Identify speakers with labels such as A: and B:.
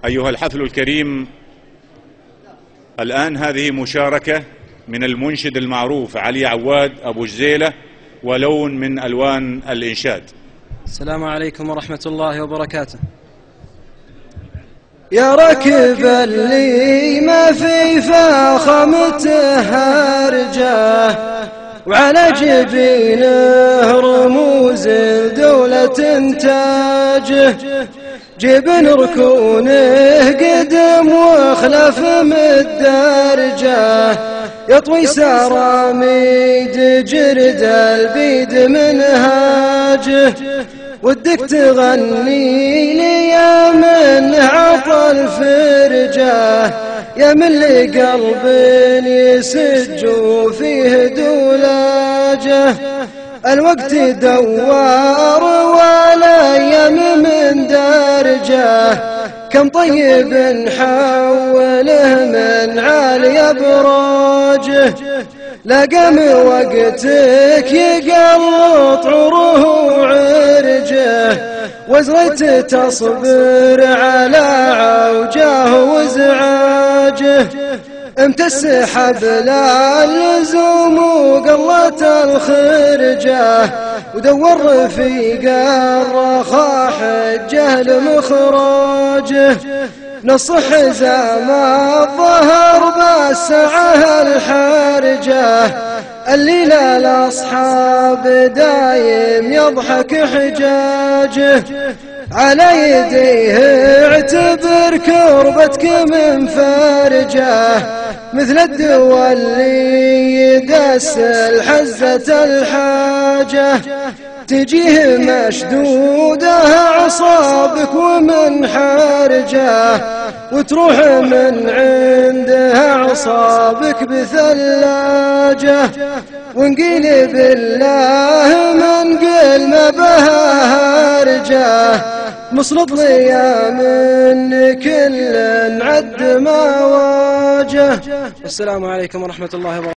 A: أيها الحفل الكريم، الآن هذه مشاركة من المنشد المعروف علي عواد أبو جزيلة ولون من ألوان الإنشاد.
B: السلام عليكم ورحمة الله وبركاته.
C: يا ركب اللي ما في فخامته هرجه، وعلى جبينه رموز دولة تاجه، جبن ركونه قدم وخلف مدرجه، يطوي سراميد جرد البيد منهاجه، ودك تغني لي يا من عطى الفرجه، يا من لقلب يسج فيه دولاجه، الوقت دوار والايام من درجه، كم طيب حوله من عالي ابراجه، لقم وقتك يقلط عروه وعرجه، وزريت تصبر على عوجه وزعاجه، امتس حبل اللزوم وقلت الخرجه، ودور رفيق الرخاء حجه لمخراجه، نص حزام الظهر بسعه الحرجه، الليلة الأصحاب دايم يضحك حجاجه، على يديه اعتبر كربتك من فرجه، مثل الدواء اللي يدس الحزة الحاجة، تجيه مشدودة أعصابك ومن حرجه، وتروح من عندها أعصابك بثلاجة، ونقيل بالله من قل ما بها هرجه، مسلط لي من كل عد ما واجه.
B: السلام عليكم ورحمة الله وبركاته.